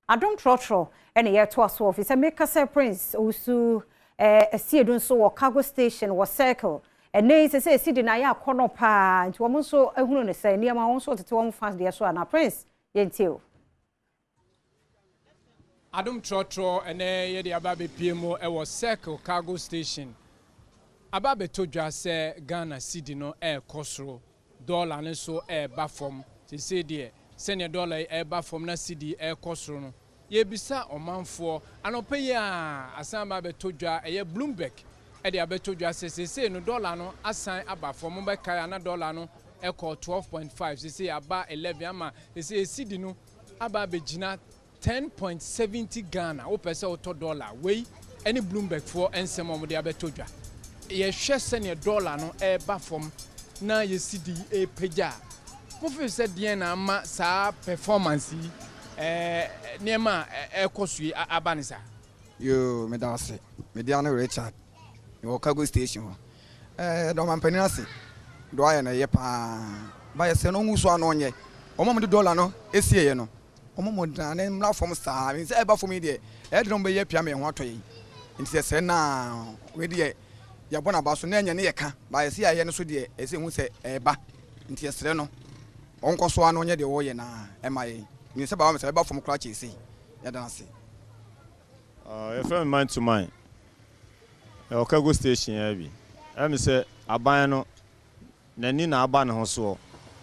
Adom Trotro and ye to us office and make us a prince also see dun so cargo station was circle and nay say see na ya corner pa into almost so ehunu ne say near my own sort to one fans there so na prince yentio Adom Trotro and ye the ababe PMO e was circle cargo station ababe todwa say Ghana cedi no kosro dollar ne so ba from say there senior dollar ba from na cedi kosro no ye bisa omanfo anope ya asan ba betodwa eye Bloomberg e de abetodwa say no dollar no asan aba from be kai na dollar no eko 12.5 say aba 11 ama say cedi no aba begina 10.70 Ghana o pese o to dollar we any Bloomberg for ensem mo de abetodwa ye hwe senior dollar no ba from na ye cedi peja mo fe se de na ama sa performance Nema ekosui abanisa. Yo, medase. Mediano Richard. Yo cargo station. Do man penase. Do aye na ye pa. Ba ye se no nguso ano nye. Omo de dollar no esie ye no. Omo mo dan na mla form star. Me say eba for me de. E de no be ye pia me ho atoyi. Nti se na we de ye bona ba so na nya ne ye ka. Ba ye se aye no so de e se hu se eba. Nti se no. Onko so ano nye de wo ye na emaye. You say about from Cratchy, you don't see. If I'm mind to mind, a cargo station, heavy. I say, Abano, Nanina Aban Hoso,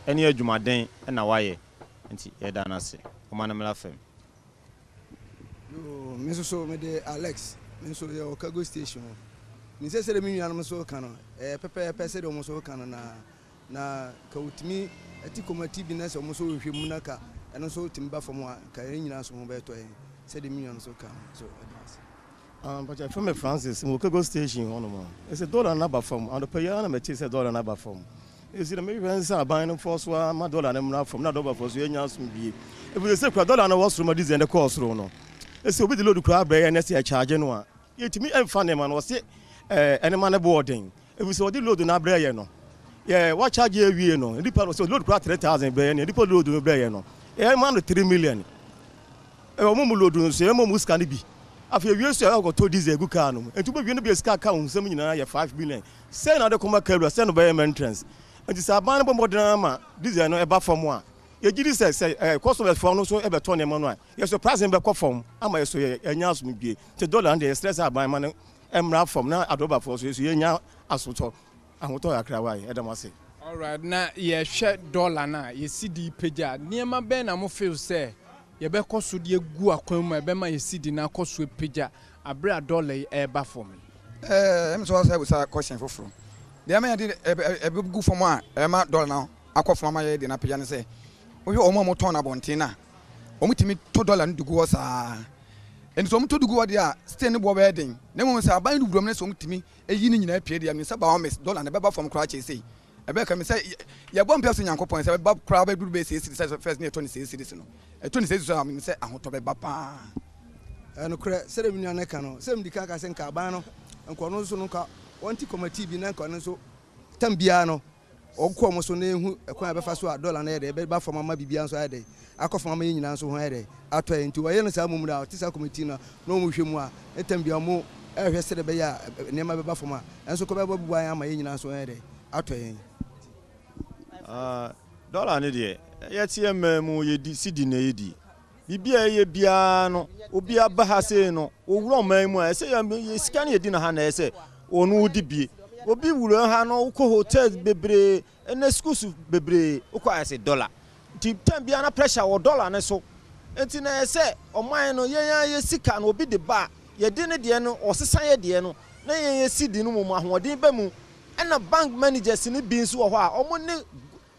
any of my day and a wire, and you don't say, Omanamela Fem. You, Mrs. So, Alex, and so your cargo station. Mrs. Million so canon, a pepper pesset almost so canon, na coat me a ticomati business almost so with Munaka. And also timber from one Carina so better said the millions of come so advance. But from a Francis, Mokago station on one. It's a dollar number from on the Payana, but it's a dollar number from. You see, the Americans are buying force one, my dollar and from not over for Suyas. If we say $1 was from a design the course, no. It's a bit low to crab and I see a charge and one. Yet to me, I'm funny man was it any man boarding. If we saw the load in Abrayano. Yeah, what charge you know? The people was load 3,000 billion, and the people load to Brayano. Man 3 million. Mumu say Momus can be. After you say I got told this a good car, and to be a scar count, some 5 million. Send out the commercial, send by entrance. And this abominable modern this is no about from one. You did say, cost of a phone so ever 20 money. You're surprising back from. I'm a say a nyas will be $2 and the stress by money. I'm not from now at over for you now as we talk. I'm going to cry. Adom say. All right, now ye share dollar na ye cedi peja. Niema ben na mo feel say ye be koso de gu akwan be ma ye cedi na koso peja. Abra dollar e ba for me. Em so say we say question for. The am dey e be gu for mo a ma dollar na akofo ma ye de na peja ne say. Wo hwe omo mo ton abonten na. Omo timi $2 no dugu sa. En so mo to dugu de a stay ne bo be den. Na mo say aban dugu ne so mo timi eyi ni nyina pie de am say ba o miss dollar ne be ba from Cratchy say. Ebeka me say ya bom person Yankopon say ba kra ba duru be say first near 26 cities no 26 so am say ahoto be ba pa no kra sere mi nua ka no sem dika ka sen ka ba no enko no so no ka wonti committee bi na enko no so tambia no okko mo so na ehu ekwan be fa so $1 na ye be ba fo mama bibia so ade akofo mama nyina so ho ade ato enti wo ye no sa mumura o tisa committee no no mo hwemu a etambia mo ehwe sere be ya nema be ba fo ma enso ko be ba buan ama ye nyina so ade ato yen dollar ne de yeti ememu ye di cedi na yedi bibia ye bia no obi aba ha se no owuro man mu a se ye sika na yedi na ha na ese onu odi bie obi wuro ha no uko hotels bebre ene schools bebre uko ase dollar ti tan bia na pressure wo dollar ne so enti na ese oman no ye sika na obi de ba ye de ne de no osesa ye de no na ye cedi no mu ahoden ba mu ena bank managers ni bi nso wo ho a omo ne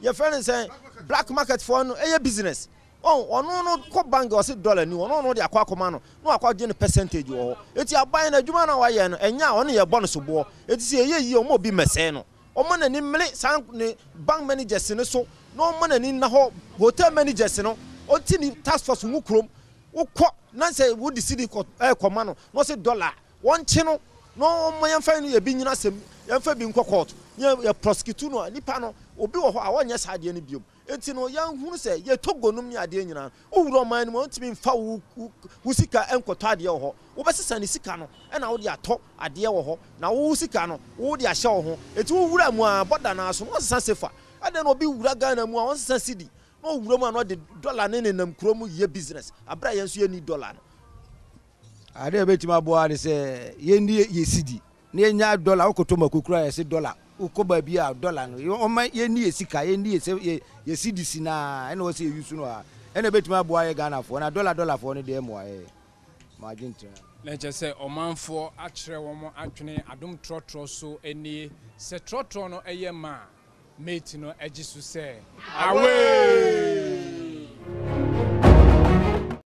your friend say black market for no business. Oh, no ko bank or $6 ni no de akwa koma no akwa de percentage wo. Eti aban na adwuma na wa ye no enya ono ye bonus bo. Eti se ye omo bi mese no. Omo na ni mle san ne bank managers ne so no omo na ni na ho hotel managers no oti ni task force mu krom wo kɔ na say wo di cedi ko koma no say $1 won chi no omo ye fa no ye bi nyina sem ye fa bi nkɔ court ye prosecute no nipa no obi wo ho a wonye saade ne biom enti no yan hunu se ye togo num ni ade nyina o wuro man no ntimi mfa wo sika enkoto ade wo ho wo besesa ni sika no e na wo de ato ade wo ho na wo sika no wo de ahye wo ho enti wo wura mu a boda na so wo sesa sefa ade no obi wura Ghana mu a wo sesa cedi no wura mu a no de dollar ne nenam kuro mu ye business abra yen so ye ni dollar no ade betima bo ade se ye ni ye cedi ne nya dollar okoto makukura ye se dollar ukoba bia dollar no o ma ye ni esika ye ni ye cedi sina e na wo se yusu no a e na betima bo aye Ghana fo na dollar fo ne de mo aye ma jintra na je se omanfo a kire wo mo adwene Adom Trotro so eni se Trotro no eye ma mate no agisu se away